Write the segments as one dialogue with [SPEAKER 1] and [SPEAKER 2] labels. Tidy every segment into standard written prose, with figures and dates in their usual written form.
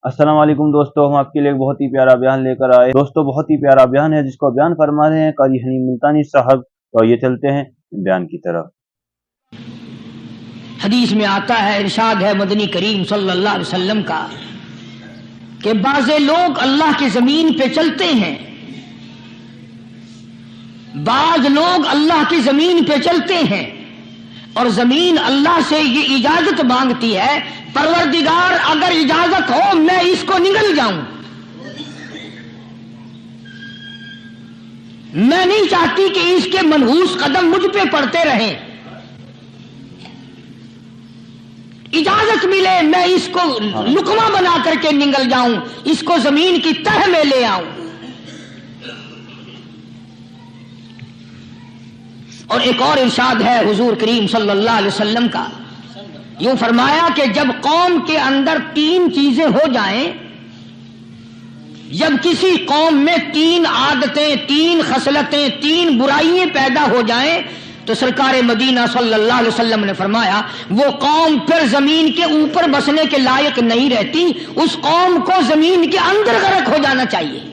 [SPEAKER 1] अस्सलाम वालेकुम दोस्तों, हम आपके लिए एक बहुत ही प्यारा बयान लेकर आए। दोस्तों, बहुत ही प्यारा बयान है जिसको बयान फरमा रहे हैं कारी हनी मुल्तानी साहब। तो ये चलते हैं बयान की तरफ।
[SPEAKER 2] हदीस में आता है, इरशाद है मदनी करीम सल्लल्लाहु अलैहि वसल्लम का कि बाज़े लोग अल्लाह की जमीन पे चलते हैं, बाज लोग अल्लाह की जमीन पे चलते हैं और जमीन अल्लाह से ये इजाजत मांगती है, परवरदिगार अगर इजाजत हो मैं इसको निगल जाऊं, मैं नहीं चाहती कि इसके मनहूस कदम मुझ पे पड़ते रहें, इजाजत मिले मैं इसको लुकमा बना करके निगल जाऊं, इसको जमीन की तह में ले आऊं। और एक और इरशाद है हुजूर करीम सल्लल्लाहु अलैहि वसल्लम का, यूं फरमाया कि जब कौम के अंदर तीन चीजें हो जाएं, जब किसी कौम में तीन आदतें, तीन खसलतें, तीन बुराइयां पैदा हो जाएं, तो सरकार मदीना सल्लल्लाहु अलैहि वसल्लम ने फरमाया वो कौम फिर जमीन के ऊपर बसने के लायक नहीं रहती, उस कौम को जमीन के अंदर गर्क हो जाना चाहिए।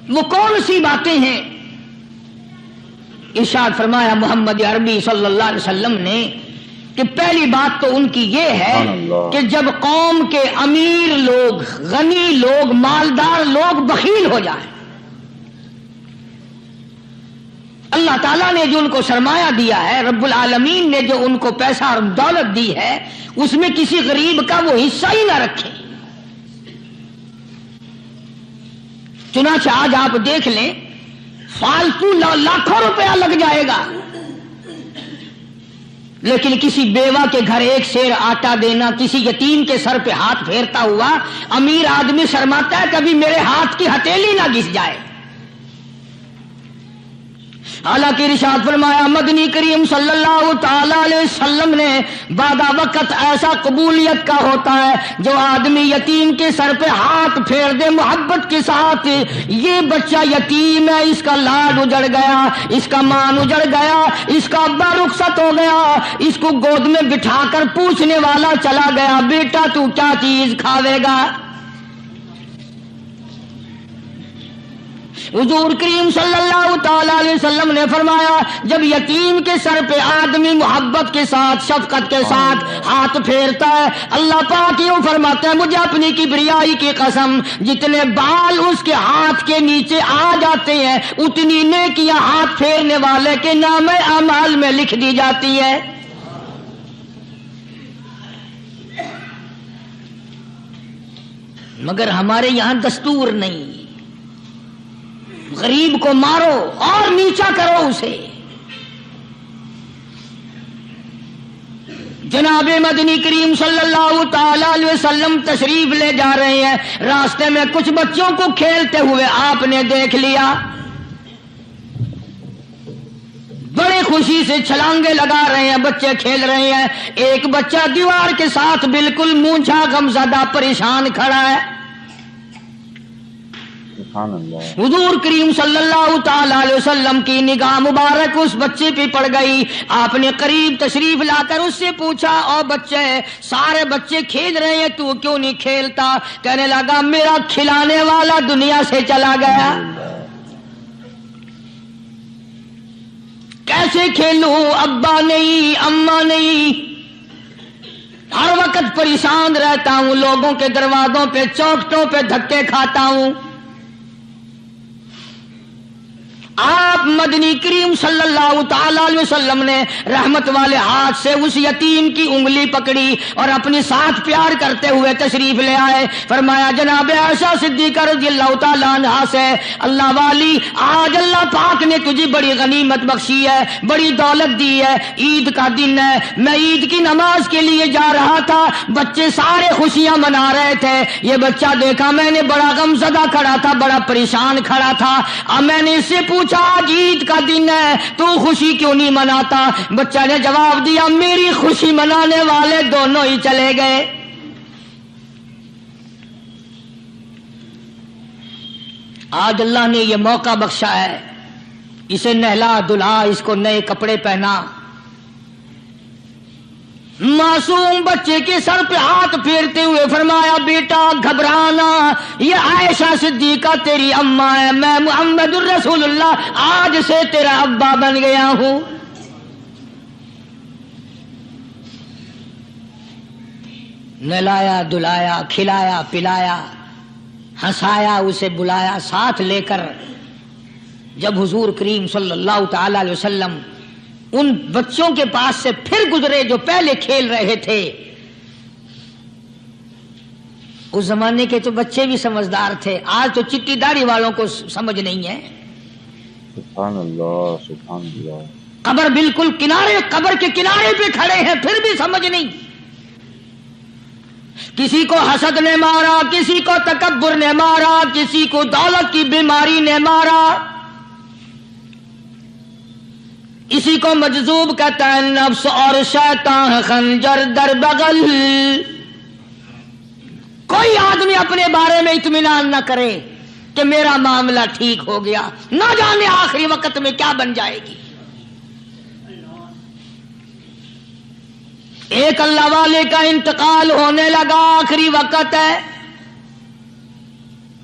[SPEAKER 2] वो कौन सी बातें हैं? इरशाद फरमाया मोहम्मद अरबी सल्लल्लाहु अलैहि वसल्लम ने कि पहली बात तो उनकी ये है कि जब कौम के अमीर लोग, गनी लोग, मालदार लोग बखील हो जाए, अल्लाह ताला ने जो उनको सरमाया दिया है, रब्बुल आलमीन ने जो उनको पैसा और दौलत दी है, उसमें किसी गरीब का वो हिस्सा ही ना रखे। चुनांचे आज आप देख लें, फालतू लाखों रुपया लग जाएगा, लेकिन किसी बेवा के घर एक सेर आटा देना, किसी यतीम के सर पे हाथ फेरता हुआ अमीर आदमी शर्माता है कभी मेरे हाथ की हथेली ना घिस जाए। हालांकि इरशाद फरमाया मदनी करीम सल्लल्लाहु ताला अलैहि वसल्लम ने बादा वक्त ऐसा कबूलियत का होता है जो आदमी यतीम के सर पे हाथ फेर दे मोहब्बत के साथ, ये बच्चा यतीम है, इसका लाड उजड़ गया, इसका मान उजड़ गया, इसका अब्बा रुखसत हो गया, इसको गोद में बिठाकर पूछने वाला चला गया, बेटा तू क्या चीज खावेगा? हुजूर करीम सल्लल्लाहु ताला अलैहि वसल्लम ने फरमाया जब यतीम के सर पे आदमी मोहब्बत के साथ, शफकत के साथ हाथ फेरता है, अल्लाह पाक यूं फरमाता है मुझे अपनी किबरियाई की कसम, जितने बाल उसके हाथ के नीचे आ जाते हैं उतनी नेकियां हाथ फेरने वाले के नामे अमाल में लिख दी जाती है। मगर हमारे यहां दस्तूर नहीं, गरीब को मारो और नीचा करो उसे। जनाबे मदनी करीम सल्लल्लाहु ताला अलैहि वसल्लम तशरीफ ले जा रहे हैं, रास्ते में कुछ बच्चों को खेलते हुए आपने देख लिया, बड़े खुशी से छलांगे लगा रहे हैं, बच्चे खेल रहे हैं। एक बच्चा दीवार के साथ बिल्कुल मूंछा गमज़दा परेशान खड़ा है। हुजूर करीम सल्लल्लाहु ताला अलैहि वसल्लम की निगाह मुबारक उस बच्चे पे पड़ गई। आपने करीब तशरीफ लाकर उससे पूछा, और बच्चे, सारे बच्चे खेल रहे हैं, तू क्यों नहीं खेलता? कहने लगा मेरा खिलाने वाला दुनिया से चला गया, कैसे खेलूं? अब्बा नहीं, अम्मा नहीं, हर वक्त परेशान रहता हूं, लोगों के दरवाजों पे, चौखटों पे धक्के खाता हूं। आप मदनी करीम सल्लल्लाहु ताला अलैहि वसल्लम ने रहमत वाले हाथ से उस यतीम की उंगली पकड़ी और अपने साथ प्यार करते हुए तशरीफ ले आए। फरमाया जनाब आयशा सिद्दीका रज़ियल्लाहु ताला अन्हा से, अल्लाह वाली आज अल्लाह पाक ने तुझे बड़ी गनीमत बख्शी है, बड़ी दौलत दी है, ईद का दिन है, मैं ईद की नमाज के लिए जा रहा था, बच्चे सारे खुशियां मना रहे थे, ये बच्चा देखा मैंने बड़ा गमज़दा खड़ा था, बड़ा परेशान खड़ा था। अब मैंने इससे पूछा आज ईद का दिन है, तू खुशी क्यों नहीं मनाता? बच्चा ने जवाब दिया मेरी खुशी मनाने वाले दोनों ही चले गए। आज अल्लाह ने यह मौका बख्शा है, इसे नहला धुला, इसको नए कपड़े पहना, मासूम बच्चे के सर पे हाथ फेरते हुए फरमाया, बेटा घबराना, ये आयशा सिद्दीका तेरी अम्मा है, मैं मुहम्मदुर रसूलुल्लाह आज से तेरा अब्बा बन गया हूं। नहलाया धुलाया, खिलाया पिलाया, हंसाया, उसे बुलाया, साथ लेकर जब हुजूर करीम सल्लल्लाहु ताला अलैहि वसल्लम उन बच्चों के पास से फिर गुजरे जो पहले खेल रहे थे। उस जमाने के तो बच्चे भी समझदार थे, आज तो चिट्टी दाढ़ी वालों को समझ नहीं है।
[SPEAKER 1] सुभान अल्लाह, सुभान अल्लाह।
[SPEAKER 2] कब्र बिल्कुल किनारे, कब्र के किनारे पे खड़े हैं, फिर भी समझ नहीं। किसी को हसद ने मारा, किसी को तकब्बुर ने मारा, किसी को दौलत की बीमारी ने मारा, इसी को मजजूब कहता है। नफ्स और शैतान खंजर दर बगल। कोई आदमी अपने बारे में इत्मीनान न करे कि मेरा मामला ठीक हो गया, ना जाने आखिरी वक्त में क्या बन जाएगी। एक अल्लाह वाले का इंतकाल होने लगा, आखिरी वक्त है।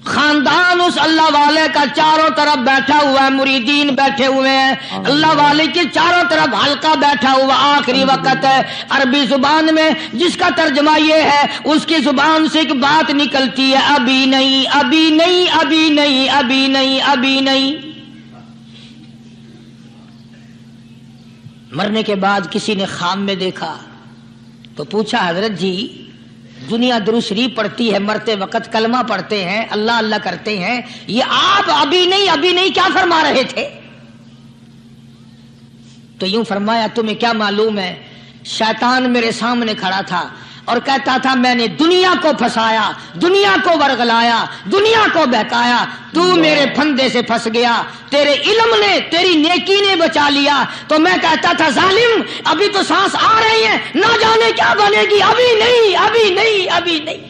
[SPEAKER 2] खानदान उस अल्लाह वाले का चारों तरफ बैठा हुआ है, मुरीदीन बैठे हुए हैं, अल्लाह वाले के चारों तरफ हल्का बैठा हुआ, आखिरी वक्त है। अरबी जुबान में जिसका तर्जमा ये है, उसकी जुबान से एक बात निकलती है, अभी नहीं, अभी नहीं, अभी नहीं, अभी नहीं, अभी नहीं। मरने के बाद किसी ने ख्वाब में देखा तो पूछा, हजरत जी दुनिया दुरूद शरीफ पढ़ती है, मरते वक्त कलमा पढ़ते हैं, अल्लाह अल्लाह करते हैं, ये आप अभी नहीं, अभी नहीं क्या फरमा रहे थे? तो यूं फरमाया, तुम्हें क्या मालूम है, शैतान मेरे सामने खड़ा था और कहता था मैंने दुनिया को फंसाया, दुनिया को वर्गलाया, दुनिया को बहकाया, तू मेरे फंदे से फंस गया, तेरे इल्म ने, तेरी नेकी ने बचा लिया। तो मैं कहता था जालिम अभी तो सांस आ रही है, ना जाने क्या बनेगी, अभी नहीं, अभी नहीं, अभी नहीं।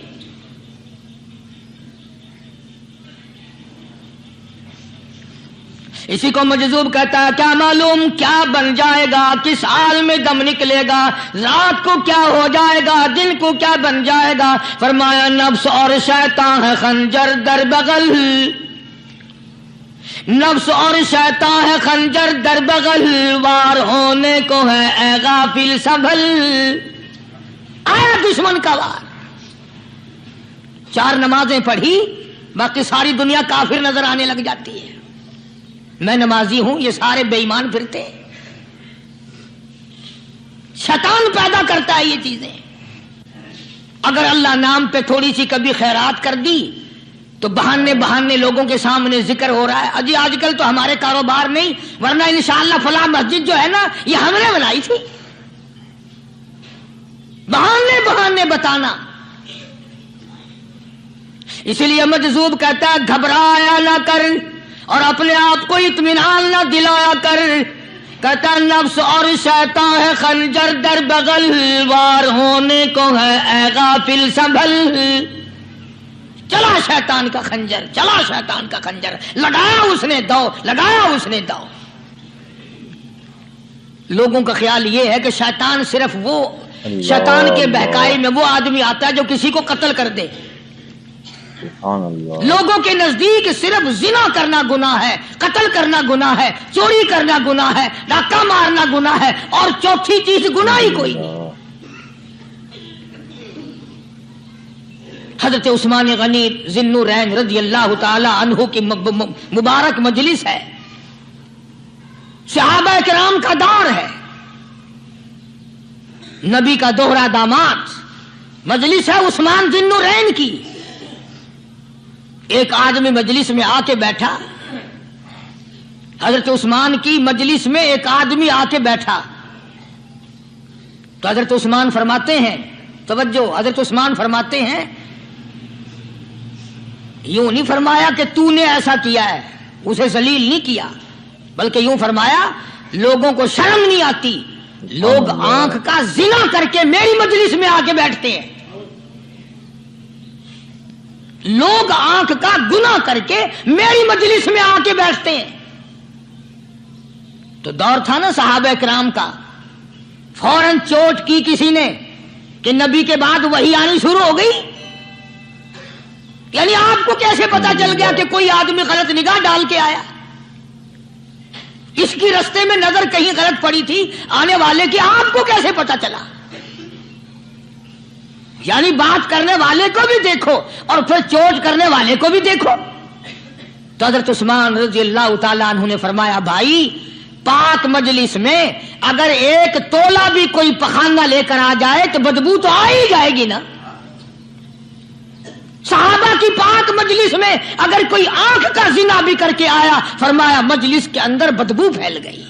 [SPEAKER 2] इसी को मजजूब कहता है, क्या मालूम क्या बन जाएगा, किस हाल में दम निकलेगा, रात को क्या हो जाएगा, दिन को क्या बन जाएगा। फरमाया, नफ्स और शैतान है खंजर दर बगल, नफ्स और शैतान है खंजर दर बगल, वार होने को है ए गाफिल संभल। आया दुश्मन का वार। 4 नमाजें पढ़ी, बाकी सारी दुनिया काफिर नजर आने लग जाती है। मैं नमाजी हूं, ये सारे बेईमान फिरते हैं। शैतान पैदा करता है ये चीजें। अगर अल्लाह नाम पे थोड़ी सी कभी खैरात कर दी तो बहाने बहाने लोगों के सामने जिक्र हो रहा है, अजी आजकल तो हमारे कारोबार नहीं, वरना इंशाअल्लाह फला मस्जिद जो है ना ये हमने बनाई थी। बहाने बहाने बताना। इसलिए मजजूब कहता है, घबराया ना कर और अपने आप को इत्मीनान न दिलाया कर। कहता नफ्स और शैतान है खंजर दर बगल, वार होने को है ए गाफिल संभल। चला शैतान का खंजर, चला शैतान का खंजर, लगाया उसने दो, लगाया उसने दो। लोगों का ख्याल यह है कि शैतान सिर्फ वो, शैतान के बहकाए में वो आदमी आता है जो किसी को कत्ल कर दे। लोगों के नजदीक सिर्फ जिना करना गुनाह है, कत्ल करना गुनाह है, चोरी करना गुनाह है, डाका मारना गुनाह है, और चौथी चीज गुनाह ही कोई नहीं। हजरत उस्मान गनी ज़िन्नुरैन रज़ी अल्लाह ताला अन्हु की मुबारक मजलिस है, सहाबा किराम का दौर है, नबी का दोहरा दामाद, मजलिस है उस्मान ज़िन्नुरैन की। एक आदमी मजलिस में आके बैठा, हजरत उस्मान की मजलिस में एक आदमी आके बैठा तो हजरत उस्मान फरमाते हैं, तवज्जो, हजरत उस्मान फरमाते हैं, यूं नहीं फरमाया कि तूने ऐसा किया है, उसे जलील नहीं किया, बल्कि यूं फरमाया लोगों को शर्म नहीं आती, लोग आंख का जिना करके मेरी मजलिस में आके बैठते हैं, लोग आंख का गुनाह करके मेरी मजलिस में आके बैठते हैं। तो दौर था ना सहाबा किराम का। फौरन चोट की किसी ने कि नबी के बाद वही आनी शुरू हो गई। यानी आपको कैसे पता चल गया कि कोई आदमी गलत निगाह डाल के आया? इसकी रास्ते में नजर कहीं गलत पड़ी थी आने वाले की, आपको कैसे पता चला? यानी बात करने वाले को भी देखो और फिर चोट करने वाले को भी देखो। तो हज़रत उस्मान रज़ियल्लाहु ताला अन्हु ने फरमाया, भाई पाक मजलिस में अगर एक तोला भी कोई पखाना लेकर आ जाए तो बदबू तो आ ही जाएगी ना। सहाबा की पाक मजलिस में अगर कोई आंख का जिना भी करके आया, फरमाया मजलिस के अंदर बदबू फैल गई।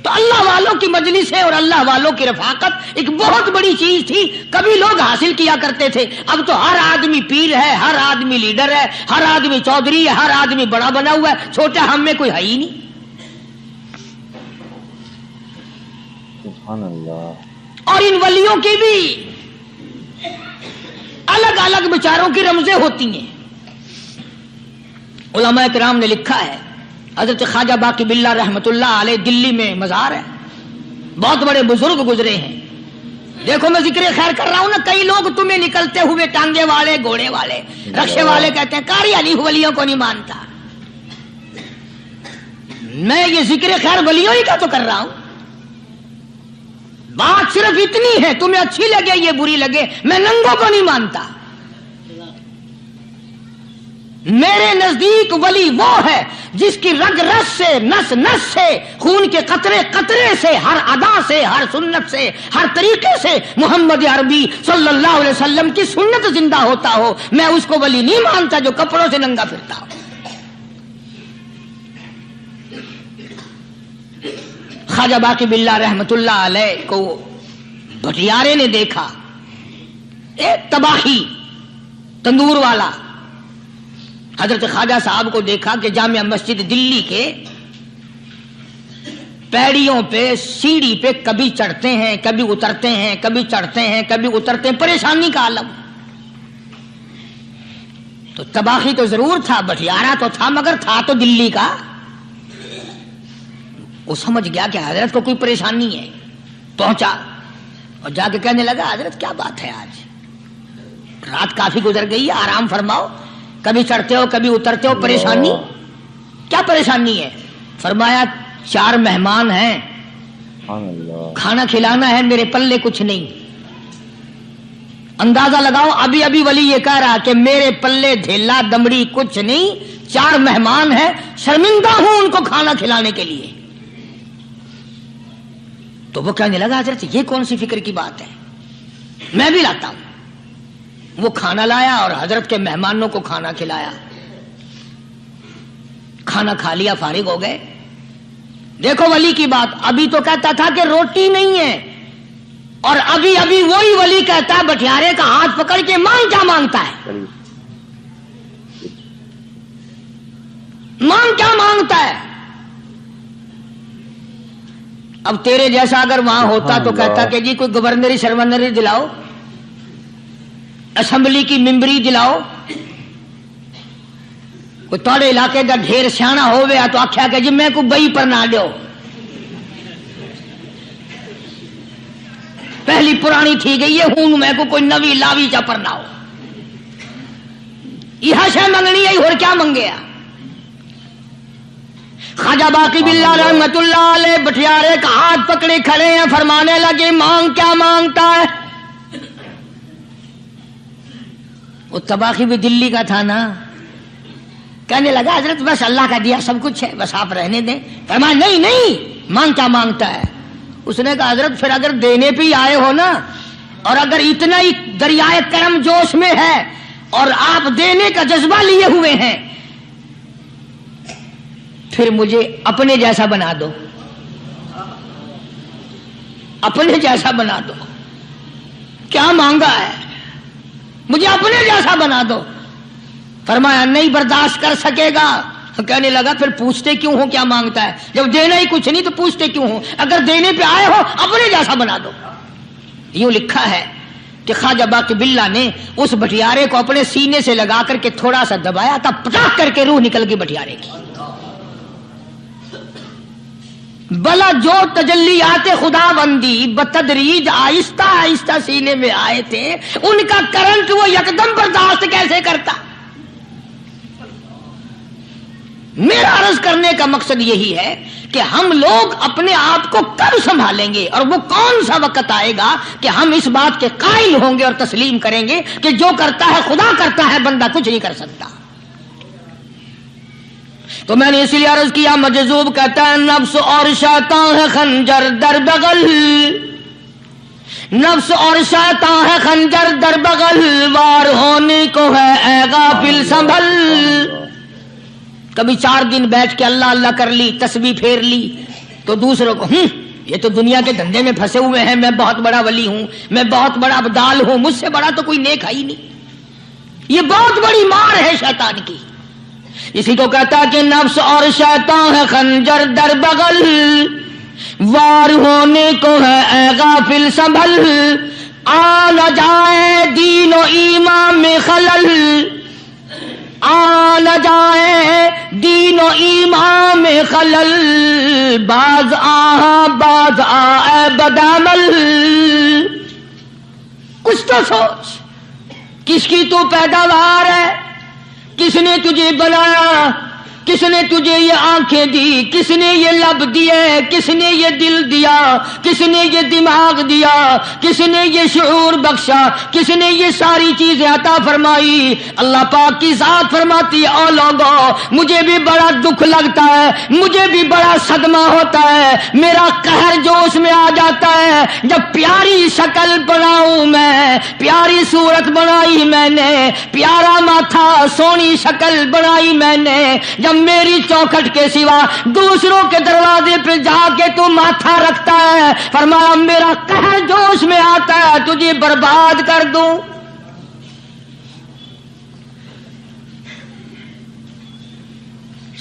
[SPEAKER 2] तो अल्लाह वालों की मजलिस है और अल्लाह वालों की रफाकत एक बहुत बड़ी चीज थी, कभी लोग हासिल किया करते थे। अब तो हर आदमी पीर है, हर आदमी लीडर है, हर आदमी चौधरी है, हर आदमी बड़ा बना हुआ है, छोटा हम में कोई है ही नहीं।
[SPEAKER 1] सुभान अल्लाह।
[SPEAKER 2] और इन वलियों की भी अलग अलग विचारों की रमजें होती हैं। उलमा किराम ने लिखा है, हजरत ख्वाजा बाकी बिल्ला रहमतुल्लाह अलैह दिल्ली में मजार है, बहुत बड़े बुजुर्ग गुजरे हैं। देखो मैं जिक्र खैर कर रहा हूं ना, कई लोग तुम्हें निकलते हुए टांगे वाले, घोड़े वाले, रक्षे वाले कहते हैं कारियानी वलियों को नहीं मानता। मैं ये जिक्र खैर वलियों ही का तो कर रहा हूं। बात सिर्फ इतनी है, तुम्हें अच्छी लगे ये बुरी लगे, मैं नंगों को नहीं मानता। मेरे नजदीक वली वो है जिसकी रग रस से, नस नस से, खून के कतरे कतरे से, हर अदा से, हर सुन्नत से, हर तरीके से मोहम्मद अरबी सल्लल्लाहु अलैहि वसल्लम की सुन्नत जिंदा होता हो। मैं उसको वली नहीं मानता जो कपड़ों से नंगा फिरता हो। ख्वाजा बाकी बिल्ला रहमतुल्लाह अलैह को भटियारे ने देखा, एक तबाही तंदूर वाला। हजरत ख्वाजा साहब को देखा कि जामिया मस्जिद दिल्ली के पैड़ियों पे, सीढ़ी पे कभी चढ़ते हैं, कभी उतरते हैं, कभी चढ़ते हैं, कभी उतरते हैं, परेशानी का आलम। तो तबाही तो जरूर था, भटियारा तो था, मगर था तो दिल्ली का। वो समझ गया कि हजरत को कोई परेशानी है। पहुंचा और जाके कहने लगा, हजरत क्या बात है, आज रात काफी गुजर गई है, आराम फरमाओ, कभी चढ़ते हो कभी उतरते हो, परेशानी क्या परेशानी है? फरमाया 4 मेहमान हैं, खाना खिलाना है, मेरे पल्ले कुछ नहीं। अंदाजा लगाओ, अभी अभी वली ये कह रहा कि मेरे पल्ले ढेला दमड़ी कुछ नहीं, 4 मेहमान हैं, शर्मिंदा हूं उनको खाना खिलाने के लिए। तो वो कहने लगा, हजरत ये कौन सी फिक्र की बात है, मैं भी लाता हूं। वो खाना लाया और हजरत के मेहमानों को खाना खिलाया। खाना खा लिया, फारिग हो गए। देखो वली की बात, अभी तो कहता था कि रोटी नहीं है, और अभी अभी वही वली कहता है बटियारे का हाथ पकड़ के, मांग क्या मांगता है, मांग क्या मांगता है। अब तेरे जैसा अगर वहां होता तो कहता कि जी कोई गवर्नरी शर्वनरी दिलाओ, असेंबली की मेंबरी दिलाओ। कोई तोड़े इलाके का ढेर सियाना हो गया तो आख्या कि जी मैं को बई पर ना दो, पहली पुरानी थी गई है, हूं मैं को कोई नवी लावी चा पर ना हो। यह शय मंगनी है, और क्या मंगे। ख्वाजा बाकी बिल्ला रहमतुल्लाह अलैह बटियारे का हाथ पकड़े खड़े हैं, फरमाने लगे, मांग क्या मांगता है। वो तबाही भी दिल्ली का था ना, कहने लगा, हजरत बस अल्लाह का दिया सब कुछ है, बस आप रहने दें। फरमाया नहीं नहीं, मांग क्या मांगता है। उसने कहा, हजरत फिर अगर देने पे ही आए हो ना, और अगर इतना ही दरियाए करम जोश में है और आप देने का जज्बा लिए हुए हैं, फिर मुझे अपने जैसा बना दो, अपने जैसा बना दो। क्या मांगा है, मुझे अपने जैसा बना दो। फरमाया नहीं बर्दाश्त कर सकेगा। कहने लगा, फिर पूछते क्यों हो क्या मांगता है, जब देना ही कुछ नहीं तो पूछते क्यों हो, अगर देने पे आए हो अपने जैसा बना दो। यूं लिखा है कि ख्वाजा बाकी बिल्ला ने उस बटियारे को अपने सीने से लगा करके थोड़ा सा दबाया था, पटाख करके रूह निकल गई बटियारे की। بلا جو تجلیات خدا بندی بتدریج آہستہ آہستہ سینے میں آئے تھے، ان کا کرنٹ وہ یکدم برداشت کیسے کرتا؟ میرا عرض کرنے کا مقصد یہی ہے کہ ہم لوگ اپنے آپ کو کب سنبھالیں گے، اور وہ کون سا وقت آئے گا کہ ہم اس بات کے قائل ہوں گے اور تسلیم کریں گے کہ جو کرتا ہے خدا کرتا ہے، بندہ کچھ نہیں کر سکتا۔ تو میں نے اسی لیے عرض کیا، مجذوب کہتا ہے نفس اور شیطان ہے خنجر در بغل، نفس اور شیطان ہے خنجر در بغل، وار ہونے کو ہے اے غافل سنبھل۔ کبھی 4 دن بیٹھ کے اللہ اللہ کر لی، تسبیح پھیر لی، تو دوسروں کو یہ تو دنیا کے دھندے میں پھنسے ہوئے ہیں، میں بہت بڑا ولی ہوں، میں بہت بڑا ابدال ہوں، مجھ سے بڑا تو کوئی نیک ہے ہی نہیں۔ یہ بہت بڑی مار ہے شیطان کی۔ اسی کو کہتا کہ نفس اور شیطان ہے خنجر در بغل، وار ہونے کو ہے اے غافل سنبھل، آ نہ جائے دین و ایمان میں خلل، آ نہ جائے دین و ایمان میں خلل، باز باز اے بدعمل۔ کچھ تو سوچ، کس کی تو پیداوار ہے، کس نے تجھے بنایا، کس نے تجھے یہ آنکھیں دی، کس نے یہ لب دیے، کس نے یہ دل دیا، کس نے یہ دماغ دیا، کس نے یہ شعور بخشا، کس نے یہ ساری چیزیں عطا فرمائی؟ اللہ پاک کی ذات فرماتی ہے او لوگو، مجھے بھی بڑا دکھ لگتا ہے، مجھے بھی بڑا صدمہ ہوتا ہے، میرا قہر جوش میں آ جاتا ہے جب پیاری شکل بناؤں میں، پیاری صورت بنائی میں نے، پیارا ماتھا سونی شکل بنائی میں نے، جب میری چوکھٹ کے سوا دوسروں کے دروازے پہ جا کے تو ماتھا رکھتا ہے، فرمایا میرا قہر جوش میں آتا ہے تجھے برباد کر دوں۔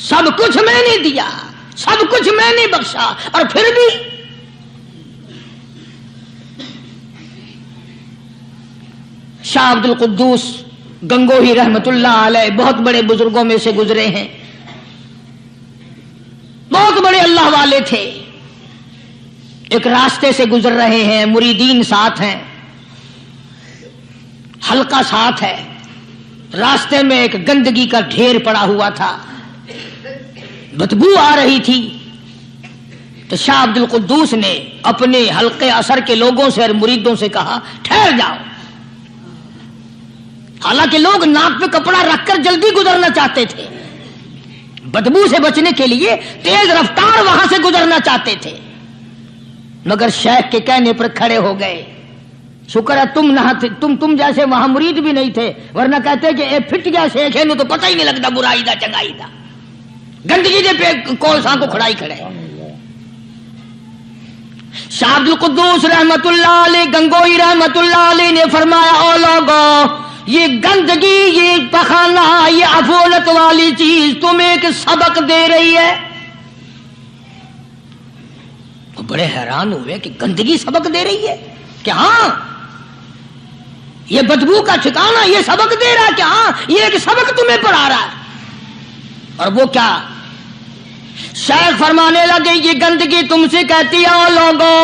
[SPEAKER 2] سب کچھ میں نے دیا، سب کچھ میں نے بخشا، اور پھر بھی شاہ عبد القدوس گنگوہی رحمت اللہ علیہ بہت بڑے بزرگوں میں سے گزرے ہیں، بہت بڑے اللہ والے تھے۔ ایک راستے سے گزر رہے ہیں، مریدین ساتھ ہیں، حلقہ ساتھ ہے، راستے میں ایک گندگی کا ڈھیر پڑا ہوا تھا، بدبو آ رہی تھی، تو شاہ عبد القدوس نے اپنے حلقے اثر کے لوگوں سے اور مریدوں سے کہا ٹھہر جاؤ۔ حالانکہ لوگ ناک پہ کپڑا رکھ کر جلدی گزرنا چاہتے تھے، بدبو سے بچنے کے لیے تیز رفتار وہاں سے گزرنا چاہتے تھے، مگر شیخ کے کہنے پر کھڑے ہو گئے۔ شکر ہے تم نہ تھے، تم جیسے وہاں مرید بھی نہیں تھے، ورنہ کہتے کہ اے پھٹ گیا شیخ ہے، تو پتہ ہی نہیں لگتا برائی دا چنگائی دا، گندگی دے پہ کولساں کو کھڑائی کھڑے۔ شاہ عبد القدوس رحمت اللہ علیہ گنگوئی رحمت اللہ علیہ نے فرمایا او لوگو، یہ گندگی، یہ پخانہ، یہ افولت والی چیز تمہیں ایک سبق دے رہی ہے۔ تو بڑے حیران ہوئے کہ گندگی سبق دے رہی ہے کہ ہاں یہ بدبو کا ٹھکانہ یہ سبق دے رہا ہے کہ ہاں یہ ایک سبق تمہیں پڑھا رہا ہے۔ اور وہ کیا؟ شیخ فرمانے لگے یہ گندگی تم سے کہتی ہے او لوگو،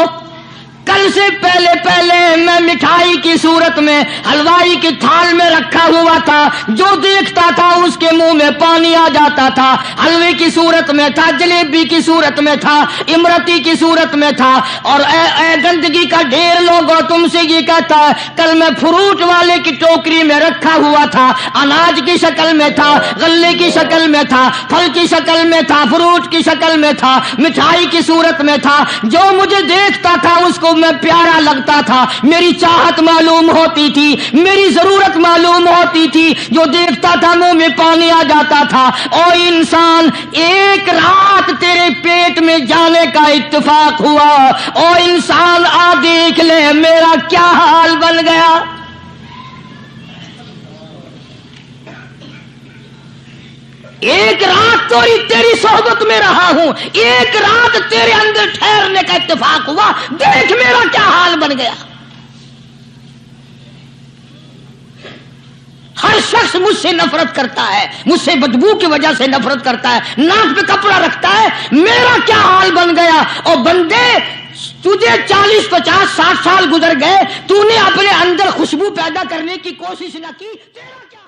[SPEAKER 2] کل سے پہلے میں مٹھائی کی صورت میں حلوائی کی تھال میں رکھا ہوا تھا، جو دیکھتا تھا اس کے منہ میں پانی آ جاتا تھا، حلوے کی صورت میں تھا، جلیبی کی صورت میں تھا، امرتی کی صورت میں تھا، اور اے گندگی کا ڈھیر لوگوں تم سے یہ کہتا ہے کل میں فروٹ والے کی ٹوکری میں رکھا ہوا تھا، اناج کی شکل میں تھا، غلے کی شکل میں تھا، پھل کی شکل میں تھا، فروٹ کی شکل میں تھا، مٹھائی کی صورت میں تھا، جو مجھے دیکھتا تھا اس کو میں پیارا لگتا تھا، میری چاہت معلوم ہوتی تھی، میری ضرورت معلوم ہوتی تھی، جو دیکھتا تھا منہ میں پانی آ جاتا تھا۔ او انسان، ایک رات تیرے پیٹ میں جانے کا اتفاق ہوا، او انسان آ دیکھ لے میرا کیا حال بن گیا۔ ایک رات تو تیری صحبت میں رہا ہوں، ایک رات تیرے اندر ٹھہرنے کا اتفاق ہوا، دیکھ میرا کیا حال بن گیا۔ ہر شخص مجھ سے نفرت کرتا ہے، مجھ سے بدبو کی وجہ سے نفرت کرتا ہے، ناک پہ کپڑا رکھتا ہے، میرا کیا حال بن گیا؟ اور بندے تجھے 40 50 60 سال گزر گئے، تو نے اپنے اندر خوشبو پیدا کرنے کی کوشش نہ کی، تیرا کیا